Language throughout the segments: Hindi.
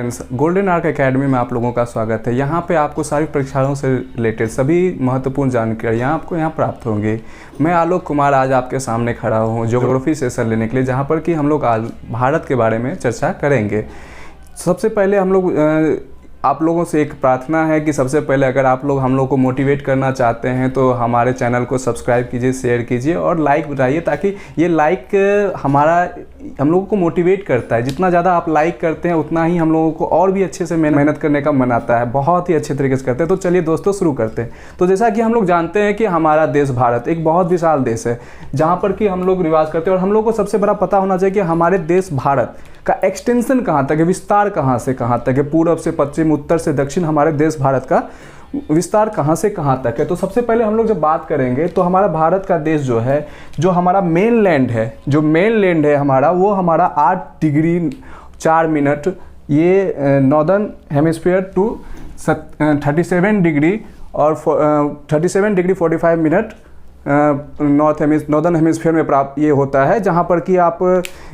स्टूडेंट्स, गोल्डन आर्क एकेडमी में आप लोगों का स्वागत है। यहाँ पे आपको सारी परीक्षाओं से रिलेटेड सभी महत्वपूर्ण जानकारियाँ आपको यहाँ प्राप्त होंगी। मैं आलोक कुमार आज आपके सामने खड़ा हूँ ज्योग्राफी सेशन लेने के लिए, जहाँ पर कि हम लोग आज भारत के बारे में चर्चा करेंगे। सबसे पहले हम लोग आप लोगों से एक प्रार्थना है कि सबसे पहले अगर आप लोग हम लोग को मोटिवेट करना चाहते हैं तो हमारे चैनल को सब्सक्राइब कीजिए, शेयर कीजिए और लाइक बताइए, ताकि ये लाइक हम लोगों को मोटिवेट करता है। जितना ज़्यादा आप लाइक करते हैं उतना ही हम लोगों को और भी अच्छे से मेहनत करने का मन आता है, बहुत ही अच्छे तरीके से करते हैं। तो चलिए दोस्तों शुरू करते हैं। तो जैसा कि हम लोग जानते हैं कि हमारा देश भारत एक बहुत विशाल देश है, जहाँ पर कि हम लोग निवास करते हैं। और हम लोग को सबसे बड़ा पता होना चाहिए कि हमारे देश भारत का एक्सटेंशन कहाँ तक है, विस्तार कहाँ से कहाँ तक है, पूर्व से पश्चिम, उत्तर से दक्षिण, हमारे देश भारत का विस्तार कहाँ से कहाँ तक है। तो सबसे पहले हम लोग जब बात करेंगे तो हमारा भारत का देश जो है, जो हमारा मेन लैंड है, जो मेन लैंड है हमारा, वो हमारा 8 डिग्री 4 मिनट ये नॉर्दर्न हेमिस्फीयर टू 37 डिग्री और 37 डिग्री 45 मिनट नॉर्दर्न हेमिस्फीयर में प्राप्त ये होता है। जहाँ पर कि आप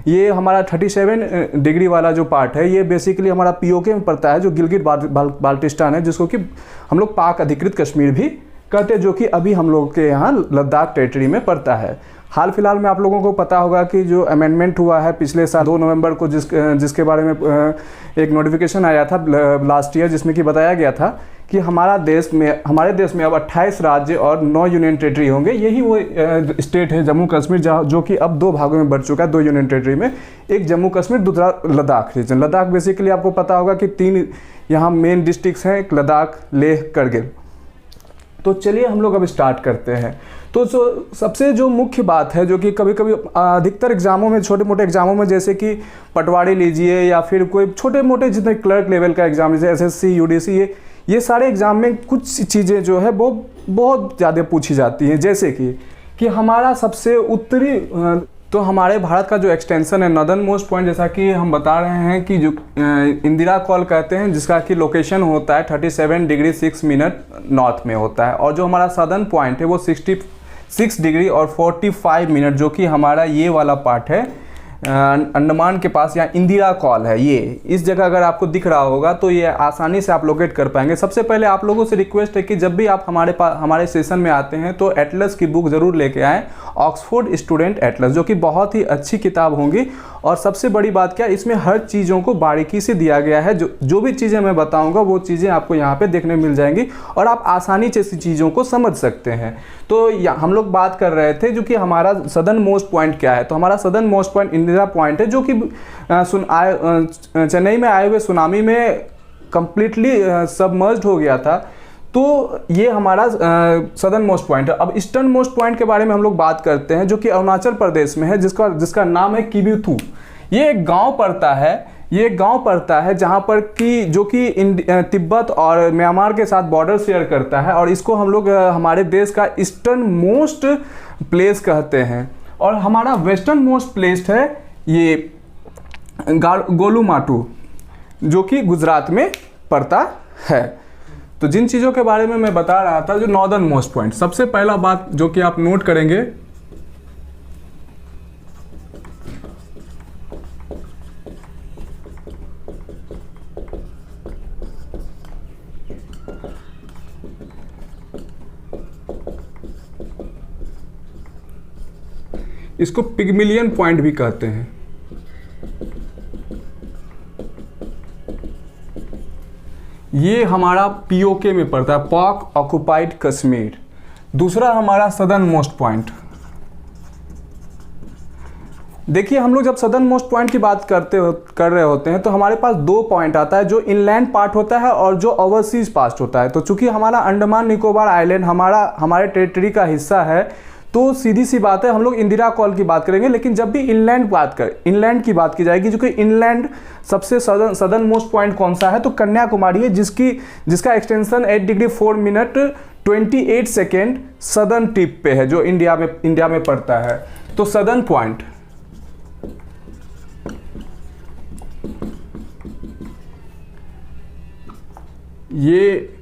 ये हमारा 37 डिग्री वाला जो पार्ट है ये बेसिकली हमारा पीओके में पड़ता है, जो गिलगित बाल्टिस्तान है, जिसको कि हम लोग पाक अधिकृत कश्मीर भी कहते हैं, जो कि अभी हम लोग के यहाँ लद्दाख टेरिटरी में पड़ता है। हाल फिलहाल में आप लोगों को पता होगा कि जो अमेंडमेंट हुआ है पिछले साल 2 नवंबर को, जिसके बारे में एक नोटिफिकेशन आया था लास्ट ईयर, जिसमें कि बताया गया था कि हमारे देश में अब 28 राज्य और 9 यूनियन टेरिटरी होंगे। यही वो स्टेट है जम्मू कश्मीर, जो कि अब 2 भागों में बढ़ चुका है, 2 यूनियन टेरिटरी में, एक जम्मू कश्मीर, दूसरा लद्दाख रीजन। लद्दाख बेसिकली आपको पता होगा कि 3 यहाँ मेन डिस्ट्रिक्ट्स हैं, एक लद्दाख, लेह, करगिल। तो चलिए हम लोग अब स्टार्ट करते हैं। तो सबसे जो मुख्य बात है, जो कि कभी कभी अधिकतर एग्जामों में, छोटे मोटे एग्जामों में, जैसे कि पटवारी लीजिए या फिर कोई छोटे मोटे जितने क्लर्क लेवल का एग्जाम, जैसे एसएससी, यूडीसी, ये सारे एग्जाम में कुछ चीज़ें जो है वो बहुत ज़्यादा पूछी जाती हैं। जैसे कि हमारा सबसे उत्तरी, तो हमारे भारत का जो एक्सटेंशन है, नॉर्दर्न मोस्ट पॉइंट, जैसा कि हम बता रहे हैं कि जो इंदिरा कॉल कहते हैं, जिसका कि लोकेशन होता है 37 डिग्री 6 मिनट नॉर्थ में होता है। और जो हमारा सदर्न पॉइंट है वो 66 डिग्री और 45 मिनट, जो कि हमारा ये वाला पार्ट है अंडमान के पास, यहाँ इंदिरा कॉल है। ये इस जगह अगर आपको दिख रहा होगा तो ये आसानी से आप लोकेट कर पाएंगे। सबसे पहले आप लोगों से रिक्वेस्ट है कि जब भी आप हमारे सेशन में आते हैं तो एटलस की बुक ज़रूर लेके आएँ, ऑक्सफोर्ड स्टूडेंट एटलस, जो कि बहुत ही अच्छी किताब होंगी। और सबसे बड़ी बात क्या, इसमें हर चीज़ों को बारीकी से दिया गया है। जो भी चीज़ें मैं बताऊंगा वो चीज़ें आपको यहाँ पे देखने मिल जाएंगी और आप आसानी से इस चीज़ों को समझ सकते हैं। तो हम लोग बात कर रहे थे जो कि हमारा सदर्न मोस्ट पॉइंट क्या है। तो हमारा southern most point Indira point है, जो कि चेन्नई में आए हुए सुनामी में कंप्लीटली सबमर्ज्ड हो गया था। तो ये हमारा सदर्न मोस्ट पॉइंट है। अब ईस्टर्न मोस्ट पॉइंट के बारे में हम लोग बात करते हैं, जो कि अरुणाचल प्रदेश में है, जिसका नाम है किबिथु। ये एक गांव पड़ता है, जहां पर कि जो कि तिब्बत और म्यांमार के साथ बॉर्डर शेयर करता है। और इसको हम लोग हमारे देश का ईस्टर्न मोस्ट प्लेस कहते हैं। और हमारा वेस्टर्न मोस्ट प्लेस है ये गोलुमाटू, जो कि गुजरात में पड़ता है। तो जिन चीज़ों के बारे में मैं बता रहा था, जो नॉर्दर्न मोस्ट पॉइंट, सबसे पहला बात जो कि आप नोट करेंगे, इसको पिग्मिलियन पॉइंट भी कहते हैं। ये हमारा पीओके में पड़ता है, पाक ऑक्युपाइड कश्मीर। दूसरा हमारा सदर्न मोस्ट पॉइंट। देखिए, हम लोग जब सदर्न मोस्ट पॉइंट की बात कर रहे होते हैं तो हमारे पास 2 पॉइंट आता है, जो इनलैंड पार्ट होता है और जो ओवरसीज पार्ट होता है। तो चूंकि हमारा अंडमान निकोबार आइलैंड हमारे टेरिटरी का हिस्सा है, तो सीधी सी बात है हम लोग इंदिरा कॉल की बात करेंगे। लेकिन जब भी इनलैंड की बात की जाएगी, जो कि इनलैंड सबसे सदर्न मोस्ट पॉइंट कौन सा है, तो कन्याकुमारी है, जिसका extension 8 degree 4 minute 28 second southern tip पे है, जो इंडिया में पड़ता है। तो सदर्न पॉइंट, ये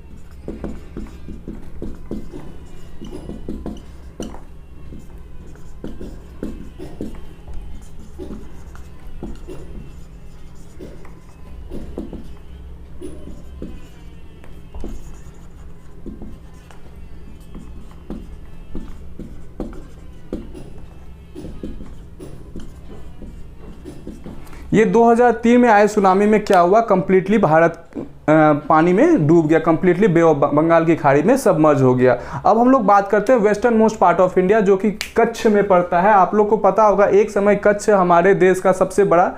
ये 2003 में आए सुनामी में क्या हुआ, कंप्लीटली भारत पानी में डूब गया, कंप्लीटली बे ऑफ बंगाल की खाड़ी में सबमर्ज हो गया। अब हम लोग बात करते हैं western most part of India, जो कि कच्छ में पड़ता है। आप लोग को पता होगा एक समय कच्छ हमारे देश का सबसे बड़ा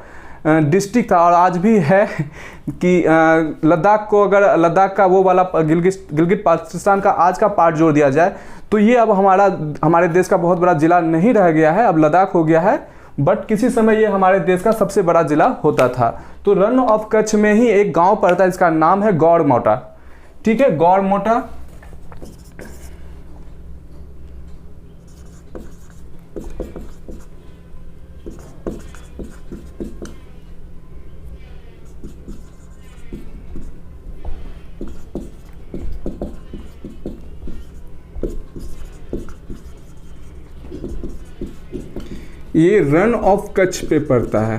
डिस्ट्रिक्ट था, और आज भी है कि लद्दाख को, अगर लद्दाख का वो वाला गिलगित पाकिस्तान का आज का पार्ट जोड़ दिया जाए तो ये अब हमारे देश का बहुत बड़ा जिला नहीं रह गया है, अब लद्दाख हो गया है, बट किसी समय ये हमारे देश का सबसे बड़ा जिला होता था। तो रन ऑफ कच्छ में ही एक गांव पड़ता है, इसका नाम है गौरमोटा। ठीक है, गौरमोटा। ये रन ऑफ कच्छ पे पड़ता है।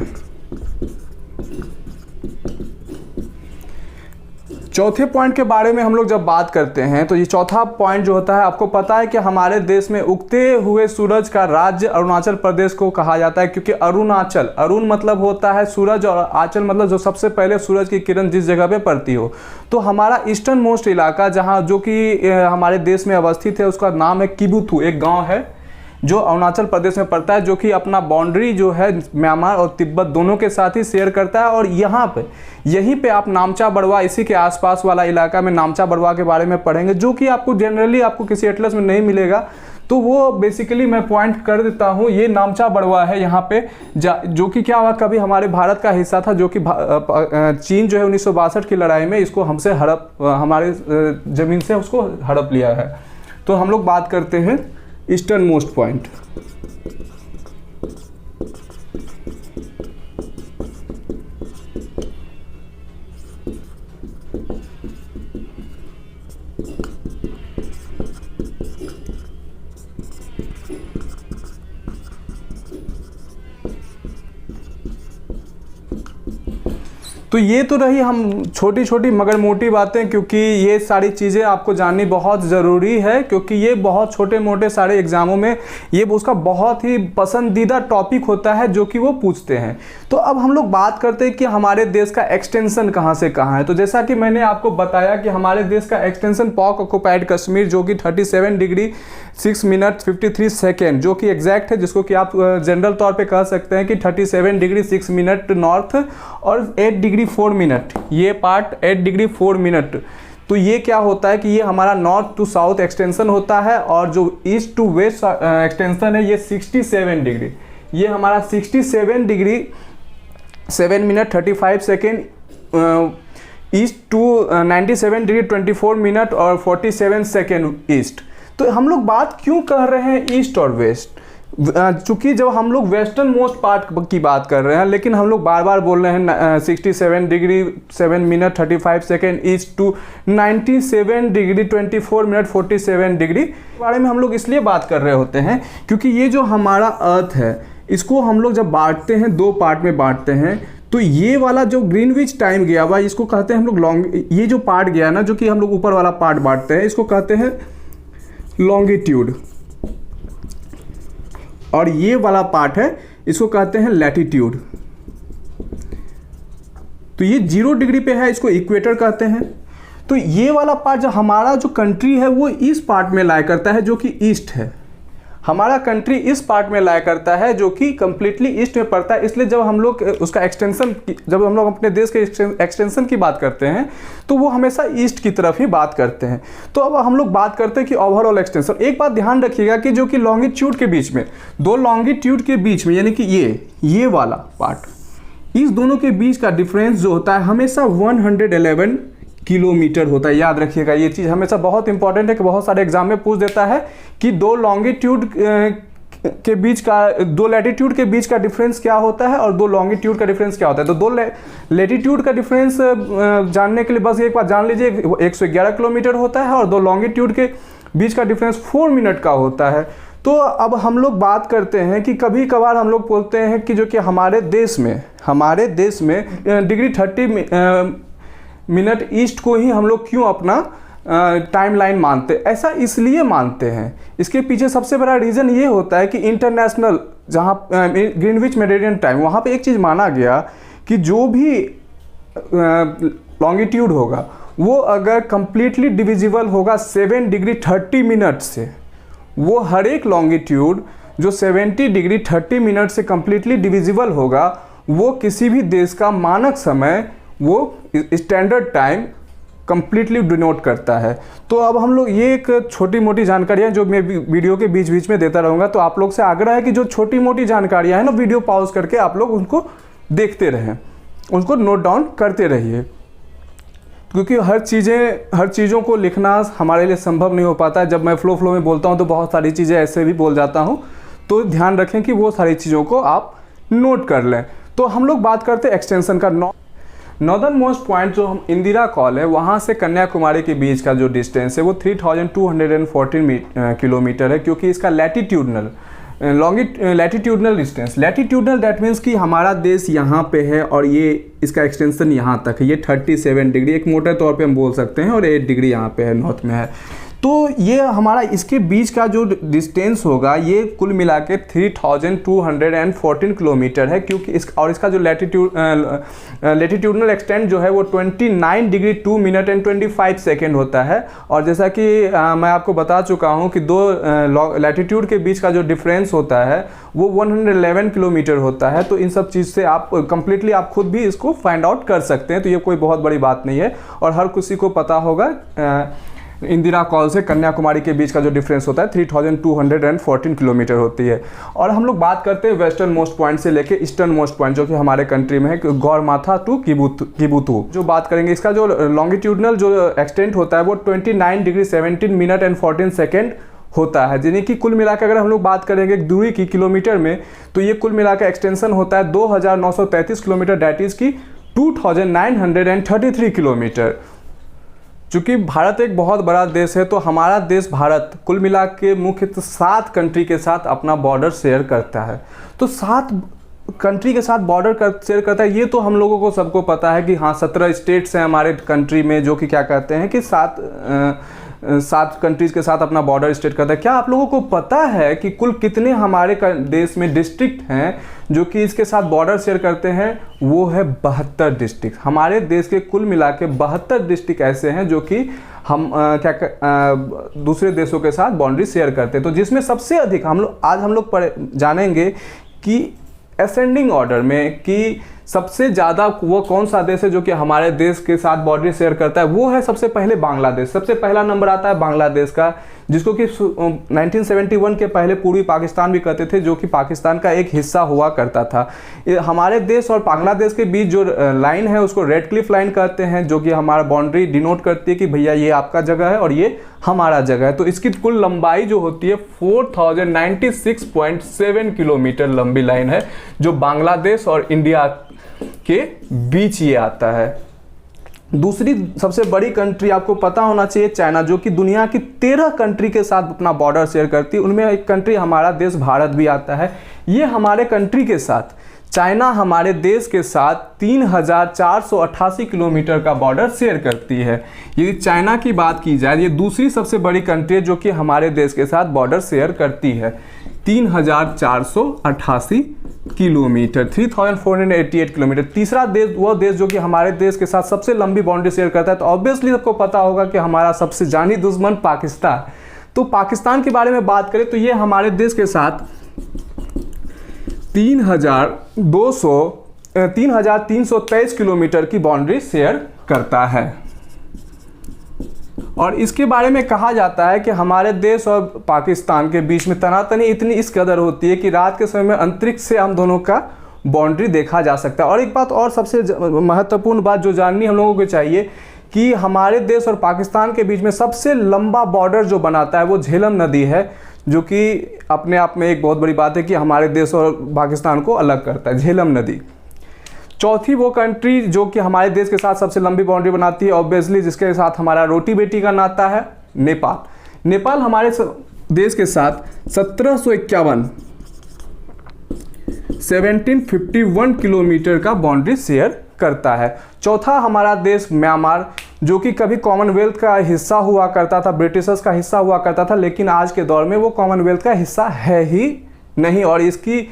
चौथे पॉइंट के बारे में हम लोग जब बात करते हैं तो ये चौथा पॉइंट जो होता है, आपको पता है कि हमारे देश में उगते हुए सूरज का राज्य अरुणाचल प्रदेश को कहा जाता है, क्योंकि अरुण मतलब होता है सूरज, और आंचल मतलब जो सबसे पहले सूरज की किरण जिस जगह पे पड़ती हो। तो हमारा ईस्टर्न मोस्ट इलाका जहाँ जो कि हमारे देश में अवस्थित है, उसका नाम है किबुथु, एक गाँव है जो अरुणाचल प्रदेश में पड़ता है, जो कि अपना बाउंड्री जो है म्यांमार और तिब्बत दोनों के साथ ही शेयर करता है। और यहाँ पे यहीं पे आप नामचा बड़वा, इसी के आसपास वाला इलाका में नामचा बड़वा के बारे में पढ़ेंगे, जो कि आपको जनरली आपको किसी एटलस में नहीं मिलेगा। तो वो बेसिकली मैं पॉइंट कर देता हूँ, ये नामचा बड़वा है यहाँ पे, जो कि क्या हुआ, कभी हमारे भारत का हिस्सा था, जो कि चीन जो है 1962 की लड़ाई में इसको हमसे हमारे ज़मीन से उसको हड़प लिया है। तो हम लोग बात करते हैं ईस्टर्न मोस्ट पॉइंट। तो ये तो रही हम छोटी छोटी मगर मोटी बातें, क्योंकि ये सारी चीज़ें आपको जाननी बहुत ज़रूरी है, क्योंकि ये बहुत छोटे मोटे सारे एग्जामों में ये उसका बहुत ही पसंदीदा टॉपिक होता है जो कि वो पूछते हैं। तो अब हम लोग बात करते हैं कि हमारे देश का एक्सटेंशन कहाँ से कहाँ है। तो जैसा कि मैंने आपको बताया कि हमारे देश का एक्सटेंशन पाक ऑक्युपाइड कश्मीर, जो कि 37 डिग्री 6 मिनट 53 सेकेंड, जो कि एग्जैक्ट है, जिसको कि आप जनरल तौर पे कह सकते हैं कि 37 डिग्री 6 मिनट नॉर्थ और 8 डिग्री 4 मिनट, ये पार्ट 8 डिग्री 4 मिनट। तो ये क्या होता है कि ये हमारा नॉर्थ टू साउथ एक्सटेंशन होता है, और जो ईस्ट टू वेस्ट एक्सटेंशन है ये 67 डिग्री, ये हमारा 67 degree 7 minute 35 second, east to 97 degree 24 minute और 47 सेकेंड ईस्ट। तो हम लोग बात क्यों कर रहे हैं ईस्ट और वेस्ट, चूँकि जब हम लोग वेस्टर्न मोस्ट पार्ट की बात कर रहे हैं, लेकिन हम लोग बार बार बोल रहे हैं 67 degree 7 minute 35 second east to 97 degree 24 minute 47 degree के बारे में हम लोग इसलिए बात कर रहे होते हैं, क्योंकि ये जो हमारा अर्थ है इसको हम लोग जब बांटते हैं, दो पार्ट में बांटते हैं, तो ये वाला जो ग्रीनविच टाइम गया हुआ इसको कहते हैं हम लोग लॉन्ग, ये जो पार्ट गया ना, जो कि हम लोग ऊपर वाला पार्ट बांटते हैं, इसको कहते हैं लॉन्गिट्यूड, और ये वाला पार्ट है इसको कहते हैं लैटिट्यूड। तो ये 0 डिग्री पे है, इसको इक्वेटर कहते हैं। तो ये वाला पार्ट जो हमारा जो कंट्री है वो इस पार्ट में लाया करता है, जो कि ईस्ट है। हमारा कंट्री इस पार्ट में लाया करता है जो कि कम्प्लीटली ईस्ट में पड़ता है। इसलिए जब हम लोग उसका एक्सटेंशन, जब हम लोग अपने देश के एक्सटेंशन की बात करते हैं तो वो हमेशा ईस्ट की तरफ ही बात करते हैं। तो अब हम लोग बात करते हैं कि ओवरऑल एक्सटेंशन। एक बात ध्यान रखिएगा कि जो कि लॉन्गिट्यूड के बीच में, दो लॉन्गिट्यूड के बीच में, यानी कि ये वाला पार्ट, इस दोनों के बीच का डिफरेंस जो होता है हमेशा 111 किलोमीटर होता है। याद रखिएगा, ये चीज़ हमेशा बहुत इंपॉर्टेंट है कि बहुत सारे एग्जाम में पूछ देता है कि दो लॉन्गिट्यूड के बीच का, दो लैटिट्यूड के बीच का डिफरेंस क्या होता है और दो लॉन्गिट्यूड का डिफरेंस क्या होता है। तो दो लैटिट्यूड का डिफरेंस जानने के लिए बस एक बात जान लीजिए, 111 किलोमीटर होता है, और दो लॉन्गिट्यूड के बीच का डिफरेंस 4 मिनट का होता है। तो अब हम लोग बात करते हैं कि कभी कभार हम लोग बोलते हैं कि जो कि हमारे देश में डिग्री 30 मिनट ईस्ट को ही हम लोग क्यों अपना टाइम लाइन मानते, ऐसा इसलिए मानते हैं। इसके पीछे सबसे बड़ा रीज़न ये होता है कि इंटरनेशनल, जहाँ ग्रीनविच मेरिडियन टाइम, वहाँ पे एक चीज़ माना गया कि जो भी लॉन्गिट्यूड होगा वो अगर कंप्लीटली डिविजिबल होगा 7 डिग्री 30 मिनट से, वो हर एक लॉन्गिट्यूड जो 70 डिग्री 30 मिनट से कंप्लीटली डिविजिबल होगा वो किसी भी देश का मानक समय, वो स्टैंडर्ड टाइम कंप्लीटली डिनोट करता है। तो अब हम लोग ये एक छोटी मोटी जानकारियाँ जो मैं वीडियो के बीच बीच में देता रहूँगा, तो आप लोग से आग्रह है कि जो छोटी मोटी जानकारियाँ हैं ना, वीडियो पॉज करके आप लोग उनको देखते रहें, उनको नोट डाउन करते रहिए, क्योंकि हर चीज़ों को लिखना हमारे लिए संभव नहीं हो पाता है। जब मैं फ्लो में बोलता हूँ तो बहुत सारी चीज़ें ऐसे भी बोल जाता हूँ, तो ध्यान रखें कि वो सारी चीज़ों को आप नोट कर लें। तो हम लोग बात करते हैं एक्सटेंशन का। नॉर्दर्न मोस्ट पॉइंट जो हम इंदिरा कॉल है, वहाँ से कन्याकुमारी के बीच का जो डिस्टेंस है वो 3214 किलोमीटर है, क्योंकि इसका latitudinal distance, latitudinal that means कि हमारा देश यहाँ पे है और ये इसका एक्सटेंशन यहाँ तक है, ये 37 डिग्री एक मोटे तौर पे हम बोल सकते हैं, और 8 डिग्री यहाँ पे है, नॉर्थ में है। तो ये हमारा इसके बीच का जो डिस्टेंस होगा ये कुल मिला के 3214 किलोमीटर है, क्योंकि इसका जो लैटिट्यूडनल एक्सटेंट जो है वो 29 डिग्री 2 मिनट एंड 25 सेकेंड होता है। और जैसा कि मैं आपको बता चुका हूँ कि दो लैटिट्यूड के बीच का जो डिफरेंस होता है वो 111 किलोमीटर होता है। तो इन सब चीज़ से आप कंप्लीटली आप खुद भी इसको फाइंड आउट कर सकते हैं, तो ये कोई बहुत बड़ी बात नहीं है और हर किसी को पता होगा। इंदिरा कॉल से कन्याकुमारी के बीच का जो डिफरेंस होता है 3214 किलोमीटर होती है। और हम लोग बात करते हैं वेस्टर्न मोस्ट पॉइंट से लेके ईस्टर्न मोस्ट पॉइंट जो कि हमारे कंट्री में है, गौरमाथा टू किबुतु जो बात करेंगे। इसका जो लॉन्गिट्यूडनल जो एक्सटेंट होता है वो 29 डिग्री 17 मिनट एंड 14 सेकेंड होता है, यानी कि कुल मिलाकर अगर हम लोग बात करेंगे दूरी की किलोमीटर में, तो ये कुल मिलाकर एक्सटेंशन होता है 2933 किलोमीटर, डैट इज़ की 2933 किलोमीटर। चूँकि भारत एक बहुत बड़ा देश है, तो हमारा देश भारत कुल मिला के मुख्यतः 7 कंट्री के साथ अपना बॉर्डर शेयर करता है। तो 7 कंट्री के साथ बॉर्डर शेयर करता है, ये तो हम लोगों को सबको पता है कि हाँ 17 स्टेट्स हैं हमारे कंट्री में, जो कि क्या कहते हैं कि 7 कंट्रीज़ के साथ अपना बॉर्डर स्टेट करता है। क्या आप लोगों को पता है कि कुल कितने हमारे देश में डिस्ट्रिक्ट हैं जो कि इसके साथ बॉर्डर शेयर करते हैं? वो है 72 डिस्ट्रिक्ट। हमारे देश के कुल मिला के 72 डिस्ट्रिक्ट ऐसे हैं जो कि हम दूसरे देशों के साथ बाउंड्री शेयर करते हैं। तो जिसमें सबसे अधिक हम लोग जानेंगे कि असेंडिंग ऑर्डर में कि सबसे ज़्यादा वो कौन सा देश है जो कि हमारे देश के साथ बॉर्डर शेयर करता है। वो है सबसे पहले बांग्लादेश। सबसे पहला नंबर आता है बांग्लादेश का, जिसको कि 1971 के पहले पूर्वी पाकिस्तान भी कहते थे, जो कि पाकिस्तान का एक हिस्सा हुआ करता था। हमारे देश और बांग्लादेश के बीच जो लाइन है उसको रेड क्लिफ लाइन कहते हैं, जो कि हमारा बाउंड्री डिनोट करती है कि भैया ये आपका जगह है और ये हमारा जगह है। तो इसकी कुल लंबाई जो होती है 4096.7 किलोमीटर लंबी लाइन है, जो बांग्लादेश और इंडिया के बीच ये आता है। दूसरी सबसे बड़ी कंट्री आपको पता होना चाहिए चाइना, जो कि दुनिया की 13 कंट्री के साथ अपना बॉर्डर शेयर करती है। उनमें एक कंट्री हमारा देश भारत भी आता है। ये हमारे कंट्री के साथ, चाइना हमारे देश के साथ 3488 किलोमीटर का बॉर्डर शेयर करती है। यदि चाइना की बात की जाए, ये दूसरी सबसे बड़ी कंट्री है जो कि हमारे देश के साथ बॉर्डर शेयर करती है। 3488 किलोमीटर, 3488 किलोमीटर। तीसरा देश वो देश जो कि हमारे देश के साथ सबसे लंबी बाउंड्री शेयर करता है, तो ऑब्वियसली सबको पता होगा कि हमारा सबसे जानी दुश्मन पाकिस्तान। तो पाकिस्तान के बारे में बात करें तो ये हमारे देश के साथ 3323 किलोमीटर की बाउंड्री शेयर करता है। और इसके बारे में कहा जाता है कि हमारे देश और पाकिस्तान के बीच में तनातनी इतनी इस कदर होती है कि रात के समय में अंतरिक्ष से हम दोनों का बाउंड्री देखा जा सकता है। और एक बात और सबसे महत्वपूर्ण बात जो जाननी हम लोगों को चाहिए कि हमारे देश और पाकिस्तान के बीच में सबसे लंबा बॉर्डर जो बनाता है वो झेलम नदी है, जो कि अपने आप में एक बहुत बड़ी बात है कि हमारे देश और पाकिस्तान को अलग करता है, झेलम नदी। चौथी वो कंट्री जो कि हमारे देश के साथ सबसे लंबी बाउंड्री बनाती है, ऑब्वियसली जिसके साथ हमारा रोटी बेटी का नाता है, नेपाल। नेपाल हमारे देश के साथ 1751 किलोमीटर का बाउंड्री शेयर करता है। चौथा हमारा देश म्यांमार, जो कि कभी कॉमनवेल्थ का हिस्सा हुआ करता था, ब्रिटिशर्स का हिस्सा हुआ करता था, लेकिन आज के दौर में वो कॉमनवेल्थ का हिस्सा है ही नहीं। और इसकी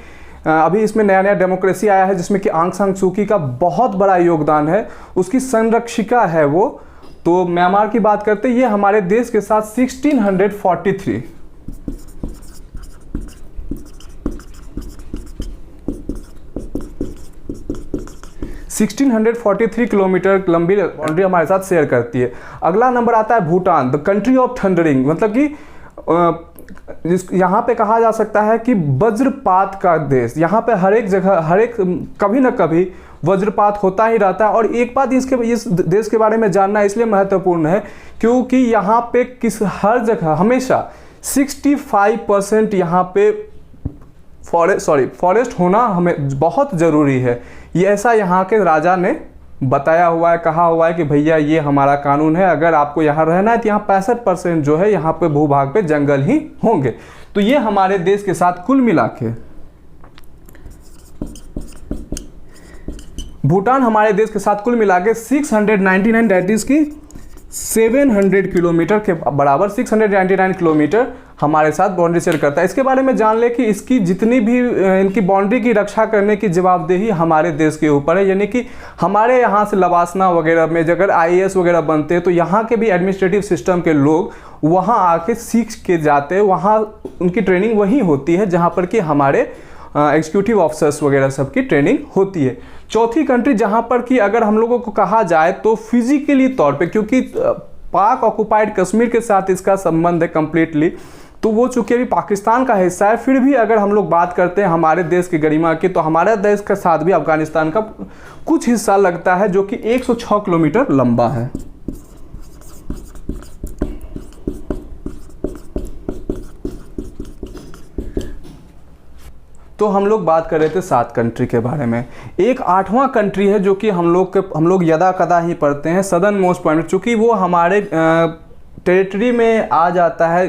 अभी इसमें नया नया डेमोक्रेसी आया है जिसमें कि आंग सान सू की का बहुत बड़ा योगदान है, उसकी संरक्षिका है वो। तो म्यांमार की बात करते हैं, ये हमारे देश के साथ 1643 किलोमीटर लंबी बाउंड्री हमारे साथ शेयर करती है। अगला नंबर आता है Bhutan, the country of thundering, मतलब कि यहाँ पे कहा जा सकता है कि वज्रपात का देश। यहाँ पे हर एक जगह कभी ना कभी वज्रपात होता ही रहता है। और एक बात इस देश के बारे में जानना इसलिए महत्वपूर्ण है क्योंकि यहाँ पे हर जगह हमेशा 65% यहाँ पे फॉरेस्ट होना हमें बहुत ज़रूरी है। ये ऐसा यहाँ के राजा ने बताया हुआ है, कहा हुआ है कि भैया ये हमारा कानून है, अगर आपको यहाँ रहना है तो यहाँ 65% जो है यहाँ पे भूभाग पे जंगल ही होंगे। तो ये हमारे देश के साथ कुल मिला के भूटान हमारे देश के साथ कुल मिला के 699 दैट इज की 700 किलोमीटर के बराबर 699 किलोमीटर हमारे साथ बाउंड्री शेयर करता है। इसके बारे में जान ले कि इसकी जितनी भी इनकी बाउंड्री की रक्षा करने की जवाबदेही हमारे देश के ऊपर है। यानी कि हमारे यहाँ से लवासना वगैरह में अगर IAS वगैरह बनते हैं तो यहाँ के भी एडमिनिस्ट्रेटिव सिस्टम के लोग वहाँ आके सीख के जाते हैं, वहाँ उनकी ट्रेनिंग वहीं होती है जहाँ पर कि हमारे एग्जीक्यूटिव ऑफिसर्स वगैरह सबकी ट्रेनिंग होती है। चौथी कंट्री जहाँ पर कि अगर हम लोगों को कहा जाए तो फिजिकली तौर पे, क्योंकि पाक ऑक्युपाइड कश्मीर के साथ इसका संबंध है कंप्लीटली, तो वो चूंकि अभी पाकिस्तान का हिस्सा है, फिर भी अगर हम लोग बात करते हैं हमारे देश की गरिमा की तो हमारे देश के साथ भी अफगानिस्तान का कुछ हिस्सा लगता है जो कि 106 किलोमीटर लंबा है। तो हम लोग बात कर रहे थे 7 कंट्री के बारे में। एक 8वां कंट्री है जो कि हम लोग यदा कदा ही पढ़ते हैं, सदर्न मोस्ट पॉइंट, चूँकि वो हमारे टेरिटरी में आ जाता है,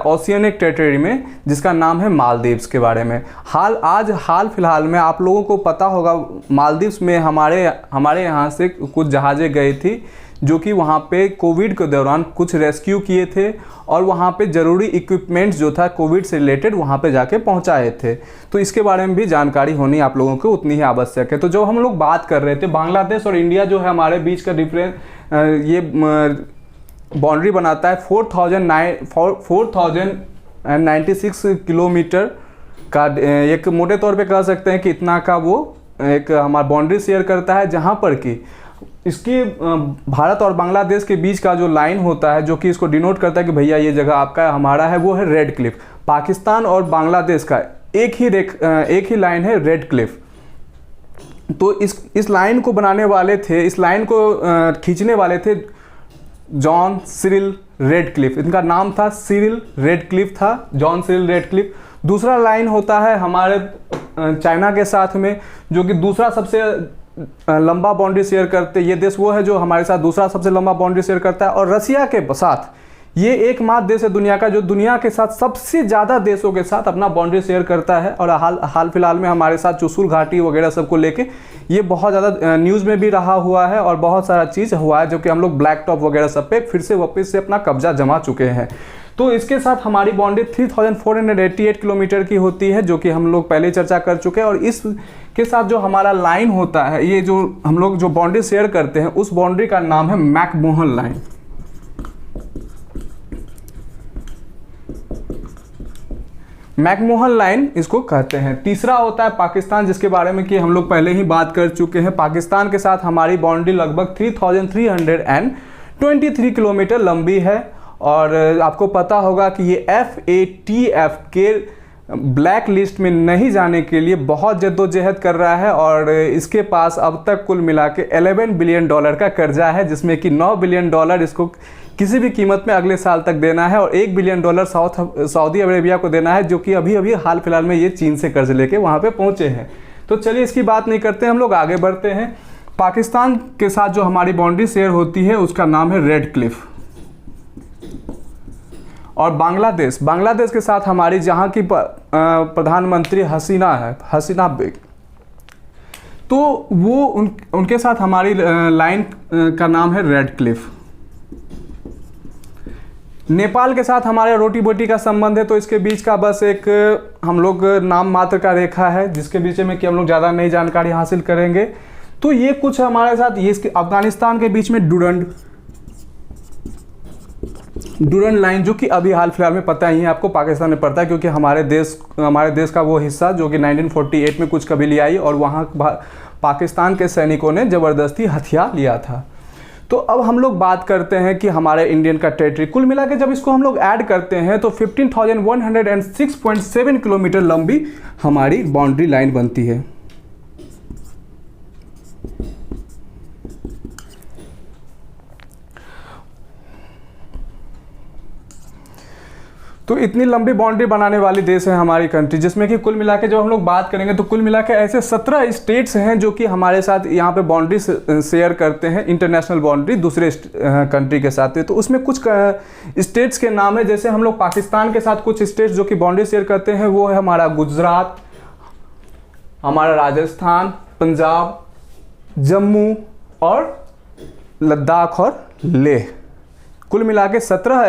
ओशियनिक टेरिटरी में, जिसका नाम है मालदीव्स के बारे में। हाल फिलहाल में आप लोगों को पता होगा मालदीव्स में हमारे यहाँ से कुछ जहाज़ें गई थी जो कि वहाँ पे कोविड के दौरान कुछ रेस्क्यू किए थे और वहाँ पे ज़रूरी इक्विपमेंट्स जो था कोविड से रिलेटेड वहाँ पे जाके पहुँचाए थे। तो इसके बारे में भी जानकारी होनी आप लोगों को उतनी ही आवश्यक है। तो जो हम लोग बात कर रहे थे बांग्लादेश और इंडिया जो है हमारे बीच का ये बाउंड्री बनाता है 4096 किलोमीटर का, एक मोटे तौर पे कह सकते हैं कि इतना का वो एक हमारा बाउंड्री शेयर करता है, जहाँ पर कि इसके भारत और बांग्लादेश के बीच का जो लाइन होता है जो कि इसको डिनोट करता है कि भैया ये जगह आपका है, हमारा है, वो है रेड क्लिफ। पाकिस्तान और बांग्लादेश का एक ही लाइन है रेड क्लिफ। तो इस लाइन को बनाने वाले थे, इस लाइन को खींचने वाले थे जॉन सिरिल रेडक्लिफ। इनका नाम था सिरिल रेडक्लिफ था, जॉन सिरिल रेडक्लिफ। दूसरा लाइन होता है हमारे चाइना के साथ में, जो कि दूसरा सबसे लंबा बाउंड्री शेयर करते, ये देश वो है जो हमारे साथ दूसरा सबसे लंबा बाउंड्री शेयर करता है। और रसिया के साथ ये एकमात्र देश है दुनिया का जो दुनिया के साथ सबसे ज़्यादा देशों के साथ अपना बाउंड्री शेयर करता है। और हाल फिलहाल में हमारे साथ चुशुल घाटी वगैरह सबको लेके ये बहुत ज़्यादा न्यूज़ में भी रहा हुआ है और बहुत सारा चीज़ हुआ है जो कि हम लोग ब्लैक टॉप वगैरह सब पे फिर से वापस से अपना कब्जा जमा चुके हैं। तो इसके साथ हमारी बाउंड्री 3488 किलोमीटर की होती है, जो कि हम लोग पहले चर्चा कर चुके हैं। और इसके साथ जो हमारा लाइन होता है, ये जो हम लोग जो बाउंड्री शेयर करते हैं, उस बाउंड्री का नाम है मैकमोहन लाइन। मैकमोहन लाइन इसको कहते हैं। तीसरा होता है पाकिस्तान, जिसके बारे में कि हम लोग पहले ही बात कर चुके हैं। पाकिस्तान के साथ हमारी बाउंड्री लगभग 3323 किलोमीटर लंबी है। और आपको पता होगा कि ये FATF के ब्लैक लिस्ट में नहीं जाने के लिए बहुत जद्दोजहद कर रहा है। और इसके पास अब तक कुल मिला के $11 बिलियन का कर्जा है, जिसमें कि $9 बिलियन इसको किसी भी कीमत में अगले साल तक देना है और $1 बिलियन सऊदी अरेबिया को देना है, जो कि अभी हाल फिलहाल में ये चीन से कर्ज लेके वहाँ पे पहुँचे हैं। तो चलिए इसकी बात नहीं करते, हम लोग आगे बढ़ते हैं। पाकिस्तान के साथ जो हमारी बाउंड्री शेयर होती है उसका नाम है रेड क्लिफ। और बांग्लादेश के साथ हमारी जहाँ की प्रधानमंत्री हसीना बेग, तो वो उनके साथ हमारी लाइन का नाम है रेड क्लिफ। नेपाल के साथ हमारे रोटी बोटी का संबंध है, तो इसके बीच का बस एक हम लोग नाम मात्र का रेखा है जिसके बीच में कि हम लोग ज़्यादा नई जानकारी हासिल करेंगे। तो ये कुछ हमारे साथ ये इसके अफगानिस्तान के बीच में डूरंड लाइन, जो कि अभी हाल फिलहाल में पता ही है आपको, पाकिस्तान में पड़ता है, क्योंकि हमारे देश का वो हिस्सा जो कि 1948 में कुछ कबीले आई और वहाँ पाकिस्तान के सैनिकों ने ज़बरदस्ती हथिया लिया था। तो अब हम लोग बात करते हैं कि हमारे इंडियन का टेरिटरी कुल मिला के जब इसको हम लोग ऐड करते हैं तो 15,106.7 किलोमीटर लंबी हमारी बाउंड्री लाइन बनती है। तो इतनी लंबी बाउंड्री बनाने वाली देश है हमारी कंट्री, जिसमें कि कुल मिला के जब हम लोग बात करेंगे तो कुल मिला के ऐसे 17 स्टेट्स हैं जो कि हमारे साथ यहाँ पे बाउंड्री शेयर करते हैं, इंटरनेशनल बाउंड्री दूसरे कंट्री के साथ। तो उसमें कुछ स्टेट्स के नाम है, जैसे हम लोग पाकिस्तान के साथ कुछ स्टेट्स जो कि बाउंड्री शेयर करते हैं वो है हमारा गुजरात, हमारा राजस्थान, पंजाब, जम्मू और लद्दाख और लेह। कुल मिला के 17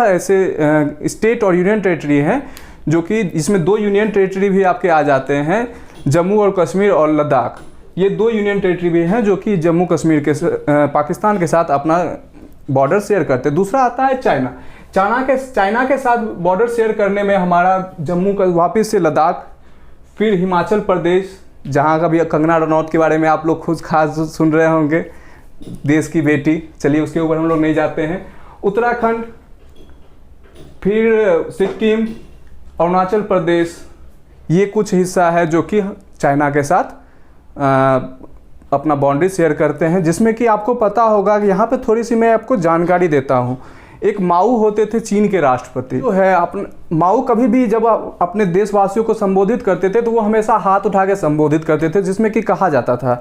ऐसे स्टेट और यूनियन टेरिटरी हैं, जो कि इसमें 2 यूनियन टेरिटरी भी आपके आ जाते हैं, जम्मू और कश्मीर और लद्दाख। ये 2 यूनियन टेरिटरी भी हैं जो कि जम्मू कश्मीर के पाकिस्तान के साथ अपना बॉर्डर शेयर करते हैं। दूसरा आता है चाइना के साथ बॉर्डर शेयर करने में हमारा जम्मू का वापस से लद्दाख, फिर हिमाचल प्रदेश, जहाँ का भी कंगना रनौत के बारे में आप लोग खुद खास सुन रहे होंगे, देश की बेटी, चलिए उसके ऊपर हम लोग नहीं जाते हैं। उत्तराखंड, फिर सिक्किम, अरुणाचल प्रदेश, ये कुछ हिस्सा है जो कि चाइना के साथ अपना बाउंड्री शेयर करते हैं, जिसमें कि आपको पता होगा कि यहाँ पे थोड़ी सी मैं आपको जानकारी देता हूँ। एक माओ होते थे चीन के राष्ट्रपति, जो है माओ कभी भी जब अपने देशवासियों को संबोधित करते थे तो वो हमेशा हाथ उठा के संबोधित करते थे, जिसमें कि कहा जाता था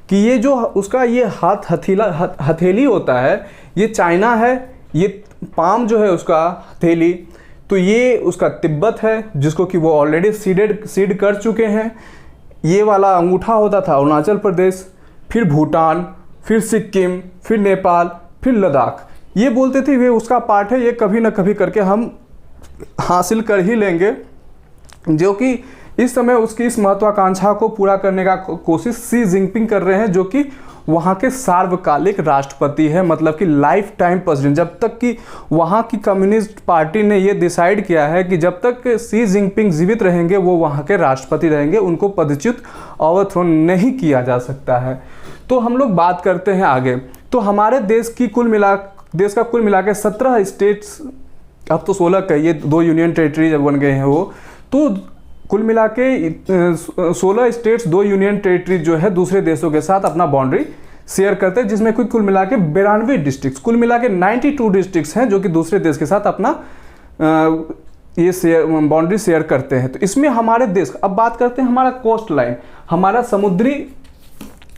कि ये जो उसका ये हथेली होता है ये चाइना है, ये पाम जो है उसका हथेली तो ये उसका तिब्बत है, जिसको कि वो ऑलरेडी सीड कर चुके हैं। ये वाला अंगूठा होता था अरुणाचल प्रदेश, फिर भूटान, फिर सिक्किम, फिर नेपाल, फिर लद्दाख। ये बोलते थे वे उसका पार्ट है, ये कभी ना कभी करके हम हासिल कर ही लेंगे, जो कि इस समय उसकी इस महत्वाकांक्षा को पूरा करने का कोशिश शी जिनपिंग कर रहे हैं, जो कि वहाँ के सार्वकालिक राष्ट्रपति है, मतलब कि लाइफ टाइम प्रेसिडेंट। जब तक कि वहाँ की कम्युनिस्ट पार्टी ने ये डिसाइड किया है कि जब तक शी जिनपिंग जीवित रहेंगे वो वहाँ के राष्ट्रपति रहेंगे, उनको पदच्युत ओवरथ्रो नहीं किया जा सकता है। तो हम लोग बात करते हैं आगे। तो हमारे देश का कुल मिला के 17 स्टेट्स, अब तो 16 कहिए, 2 यूनियन टेरिटरी जब बन गए हैं वो, तो कुल मिला के 16 स्टेट्स 2 यूनियन टेरिटरी जो है दूसरे देशों के साथ अपना बाउंड्री शेयर करते हैं, जिसमें कुल मिला के 92 डिस्ट्रिक्ट्स, कुल मिला के 92 डिस्ट्रिक्ट्स हैं जो कि दूसरे देश के साथ अपना ये बाउंड्री शेयर करते हैं। तो इसमें हमारे देश, अब बात करते हैं हमारा कोस्ट लाइन, हमारा समुद्री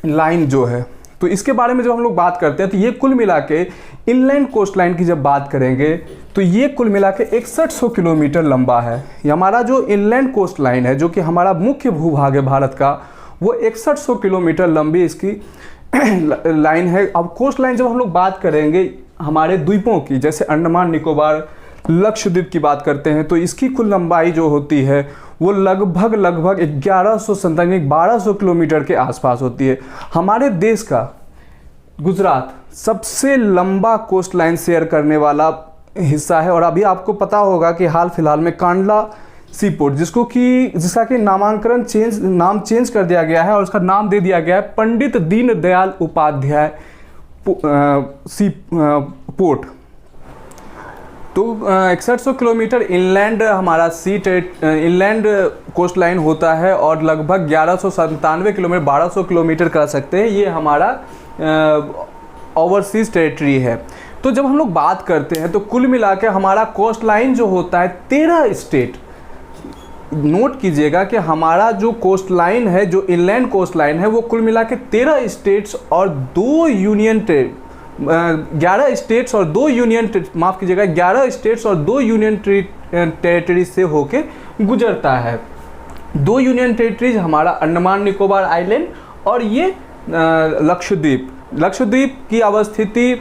लाइन जो है, तो इसके बारे में जब हम लोग बात करते हैं तो ये कुल मिला के इनलैंड कोस्ट लाइन की जब बात करेंगे तो ये कुल मिला के 6100 किलोमीटर लंबा है। ये हमारा जो इनलैंड कोस्ट लाइन है, जो कि हमारा मुख्य भूभाग है भारत का, वो 6100 किलोमीटर लंबी इसकी लाइन है। अब कोस्ट लाइन जब हम लोग बात करेंगे हमारे द्वीपों की, जैसे अंडमान निकोबार, लक्षद्वीप की बात करते हैं, तो इसकी कुल लंबाई जो होती है वो लगभग 1200 किलोमीटर के आसपास होती है। हमारे देश का गुजरात सबसे लंबा कोस्ट लाइन शेयर करने वाला हिस्सा है, और अभी आपको पता होगा कि हाल फिलहाल में कांडला सीपोर्ट, जिसका कि नाम चेंज कर दिया गया है और उसका नाम दे दिया गया है पंडित दीनदयाल उपाध्याय सी पोर्ट। तो 6100 किलोमीटर इनलैंड हमारा इनलैंड कोस्ट लाइन होता है, और लगभग 1197 किलोमीटर, 1200 किलोमीटर कह सकते हैं, ये हमारा ओवरसीज टेरिटरी है। तो जब हम लोग बात करते हैं तो कुल मिला के हमारा कोस्ट लाइन जो होता है 13 स्टेट, नोट कीजिएगा कि हमारा जो कोस्ट लाइन है, जो इनलैंड कोस्ट लाइन है, वो कुल मिला के 13 स्टेट्स और 2 यूनियन 11 स्टेट्स और 2 यूनियन, माफ़ कीजिएगा, 11 स्टेट्स और 2 यूनियन टेरिटरी से होके गुजरता है। 2 यूनियन टेरिटरीज हमारा अंडमान निकोबार आइलैंड और ये लक्षद्वीप की अवस्थिति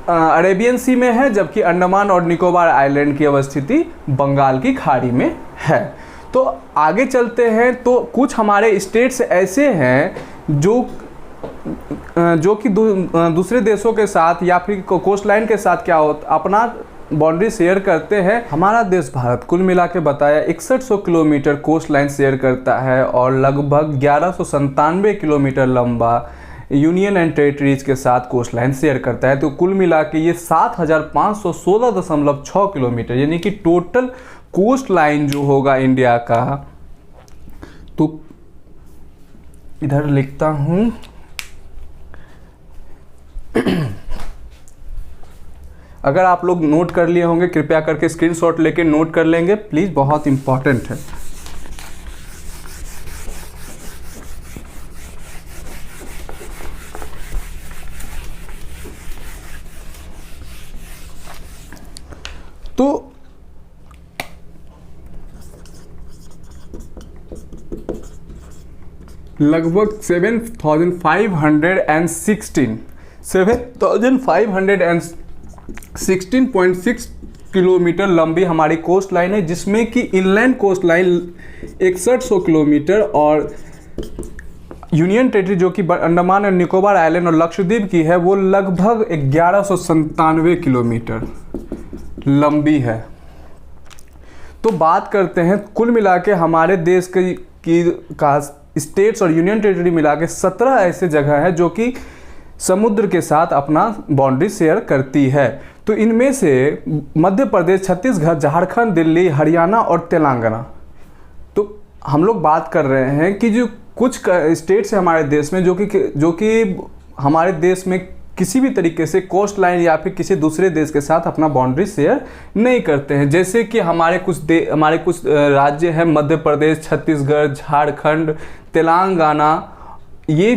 अरेबियन सी में है, जबकि अंडमान और निकोबार आइलैंड की अवस्थिति बंगाल की खाड़ी में है। तो आगे चलते हैं, तो कुछ हमारे स्टेट्स ऐसे हैं जो कि दूसरे देशों के साथ या फिर कोस्ट लाइन के साथ क्या होता अपना बाउंड्री शेयर करते हैं। हमारा देश भारत कुल मिला के बताया 6100 किलोमीटर कोस्ट लाइन शेयर करता है और लगभग 1197 किलोमीटर लंबा यूनियन एंड टेरिटरीज के साथ कोस्ट लाइन शेयर करता है। तो कुल मिला के ये 7516.6 किलोमीटर यानी कि टोटल कोस्ट लाइन जो होगा इंडिया का, तो इधर लिखता हूँ अगर आप लोग नोट कर लिए होंगे कृपया करके स्क्रीनशॉट लेके नोट कर लेंगे प्लीज़, बहुत इंपॉर्टेंट है। तो लगभग 7,516.6 किलोमीटर लंबी हमारी कोस्ट लाइन है, जिसमें कि इनलैंड कोस्ट लाइन 6100 किलोमीटर और यूनियन टेरिटरी जो कि अंडमान और निकोबार आइलैंड और लक्षद्वीप की है वो लगभग 1197 किलोमीटर लंबी है। तो बात करते हैं कुल मिला के हमारे देश का स्टेट्स और यूनियन टेरिटरी मिला के 17 ऐसे जगह है जो कि समुद्र के साथ अपना बाउंड्री शेयर करती है। तो इनमें से मध्य प्रदेश, छत्तीसगढ़, झारखंड, दिल्ली, हरियाणा और तेलंगाना। तो हम लोग बात कर रहे हैं कि जो कुछ स्टेट्स है हमारे देश में जो कि हमारे देश में किसी भी तरीके से कोस्ट लाइन या फिर किसी दूसरे देश के साथ अपना बाउंड्री शेयर नहीं करते हैं। जैसे कि हमारे कुछ राज्य हैं मध्य प्रदेश, छत्तीसगढ़, झारखंड, तेलंगाना, ये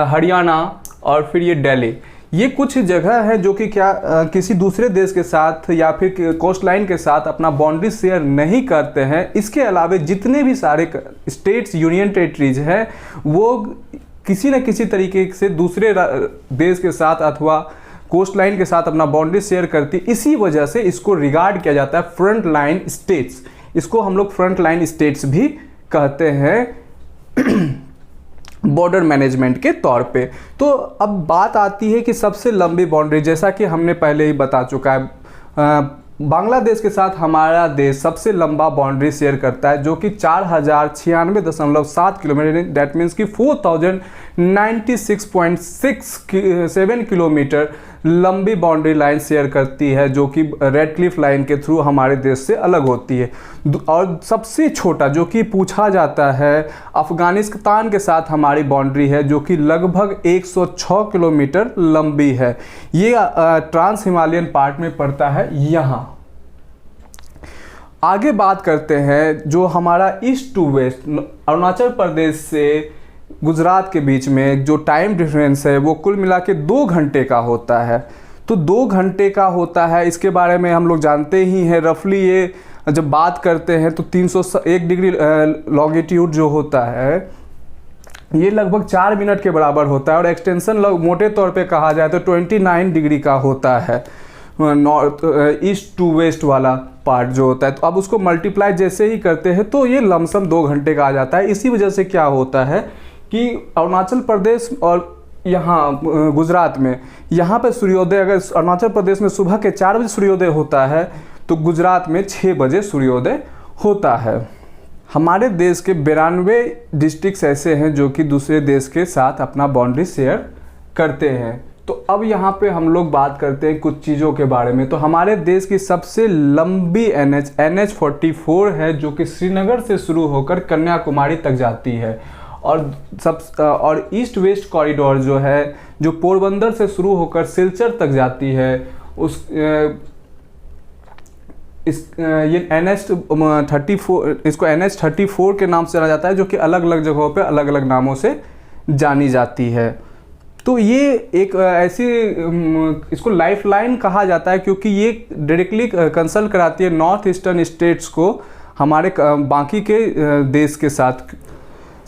हरियाणा और फिर ये दिल्ली, ये कुछ जगह है जो कि किसी दूसरे देश के साथ या फिर कोस्ट लाइन के साथ अपना बाउंड्री शेयर नहीं करते हैं। इसके अलावा जितने भी सारे स्टेट्स, यूनियन टेरिटरीज हैं वो किसी न किसी तरीके से दूसरे देश के साथ अथवा कोस्ट लाइन के साथ अपना बाउंड्री शेयर करती, इसी वजह से इसको रिगार्ड किया जाता है फ्रंट लाइन स्टेट्स। इसको हम लोग फ्रंट लाइन स्टेट्स भी कहते हैं बॉर्डर मैनेजमेंट के तौर पे। तो अब बात आती है कि सबसे लंबी बाउंड्री, जैसा कि हमने पहले ही बता चुका है, बांग्लादेश के साथ हमारा देश सबसे लंबा बाउंड्री शेयर करता है जो कि 4096.7 किलोमीटर, दैट मीन्स कि 4096.67 किलोमीटर लंबी बाउंड्री लाइन शेयर करती है जो कि रेड क्लिफ लाइन के थ्रू हमारे देश से अलग होती है। और सबसे छोटा जो कि पूछा जाता है अफ़गानिस्तान के साथ हमारी बाउंड्री है जो कि लगभग 106 किलोमीटर लंबी है। ये ट्रांस हिमालयन पार्ट में पड़ता है यहाँ। आगे बात करते हैं जो हमारा east to waste Arunachal Pradesh से गुजरात के बीच में जो टाइम डिफरेंस है वो कुल मिला के 2 घंटे का होता है। तो 2 घंटे का होता है, इसके बारे में हम लोग जानते ही हैं। रफली ये जब बात करते हैं तो 301 डिग्री लॉन्गिट्यूड जो होता है ये लगभग 4 मिनट के बराबर होता है और एक्सटेंशन मोटे तौर पे कहा जाए तो 29 डिग्री का होता है, नॉर्थ ईस्ट टू वेस्ट वाला पार्ट जो होता है। तो अब उसको मल्टीप्लाई जैसे ही करते हैं तो ये लमसम 2 घंटे का आ जाता है। इसी वजह से क्या होता है कि अरुणाचल प्रदेश और यहाँ गुजरात में यहाँ पे सूर्योदय, अगर अरुणाचल प्रदेश में सुबह के 4 बजे सूर्योदय होता है तो गुजरात में 6 बजे सूर्योदय होता है। हमारे देश के 92 डिस्ट्रिक्ट्स ऐसे हैं जो कि दूसरे देश के साथ अपना बाउंड्री शेयर करते हैं। तो अब यहाँ पे हम लोग बात करते हैं कुछ चीज़ों के बारे में। तो हमारे देश की सबसे लंबी NH 44 है जो कि श्रीनगर से शुरू होकर कन्याकुमारी तक जाती है और ईस्ट वेस्ट कॉरिडोर जो है जो पोरबंदर से शुरू होकर सिलचर तक जाती है। ये NH 34, इसको NH 34 के नाम से जाना जाता है जो कि अलग अलग जगहों पे अलग अलग नामों से जानी जाती है। तो ये एक ऐसी इसको लाइफ लाइन कहा जाता है क्योंकि ये डायरेक्टली कंसल्ट कराती है नॉर्थ ईस्टर्न स्टेट्स को हमारे बाकी के देश के साथ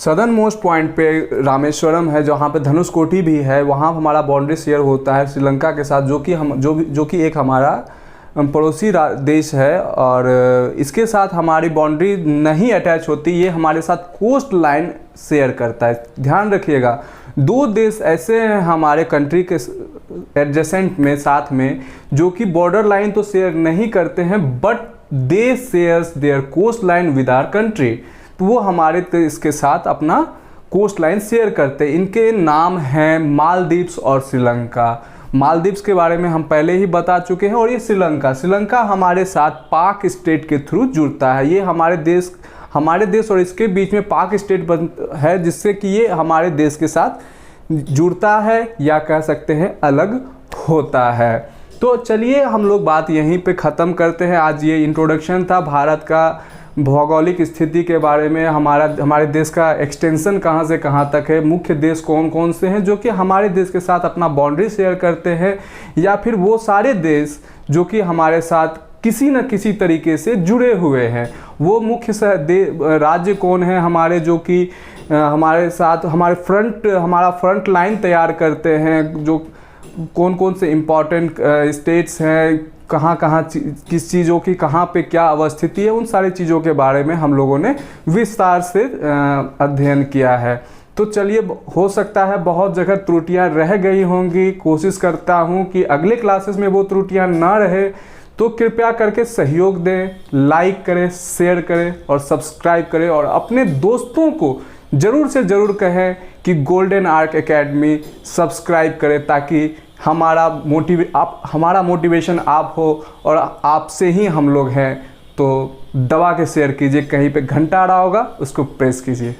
सदर्न मोस्ट पॉइंट पे रामेश्वरम है, जहाँ पे धनुषकोटी भी है, वहाँ हमारा बाउंड्री शेयर होता है श्रीलंका के साथ, जो कि एक हमारा पड़ोसी देश है। और इसके साथ हमारी बाउंड्री नहीं अटैच होती, ये हमारे साथ कोस्ट लाइन शेयर करता है। ध्यान रखिएगा, दो देश ऐसे हैं हमारे कंट्री के एडजेसेंट में साथ में, जो कि बॉर्डर लाइन तो शेयर नहीं करते हैं, but they shares their coast line with our country. तो वो हमारे इसके साथ अपना कोस्ट लाइन शेयर करते हैं। इनके नाम हैं मालदीव्स और श्रीलंका। मालदीव्स के बारे में हम पहले ही बता चुके हैं। और ये श्रीलंका हमारे साथ पाक स्टेट के थ्रू जुड़ता है। ये हमारे देश और इसके बीच में पाक स्टेट है, जिससे कि ये हमारे देश के साथ जुड़ता है, या कह सकते हैं अलग होता है। तो चलिए हम लोग बात यहीं पे ख़त्म करते हैं। आज ये इंट्रोडक्शन था भारत का भौगोलिक स्थिति के बारे में, हमारे देश का एक्सटेंशन कहाँ से कहाँ तक है, मुख्य देश कौन कौन से हैं जो कि हमारे देश के साथ अपना बाउंड्री शेयर करते हैं, या फिर वो सारे देश जो कि हमारे साथ किसी न किसी तरीके से जुड़े हुए हैं। वो मुख्य राज्य कौन है हमारे, जो कि हमारे साथ हमारा फ्रंट लाइन तैयार करते हैं, जो कौन कौन से इम्पॉर्टेंट स्टेट्स हैं, कहाँ कहाँ किस चीज़ों की कहाँ पे क्या अवस्थिति है, उन सारी चीज़ों के बारे में हम लोगों ने विस्तार से अध्ययन किया है। तो चलिए, हो सकता है बहुत जगह त्रुटियां रह गई होंगी, कोशिश करता हूं कि अगले क्लासेस में वो त्रुटियां ना रहे। तो कृपया करके सहयोग दें, लाइक करें, शेयर करें और सब्सक्राइब करें, और अपने दोस्तों को ज़रूर से ज़रूर कहें कि गोल्डन आर्क एकेडमी सब्सक्राइब करें, ताकि हमारा मोटिवेशन आप हो, और आपसे ही हम लोग हैं। तो दबा के शेयर कीजिए, कहीं पे घंटा आ रहा होगा उसको प्रेस कीजिए।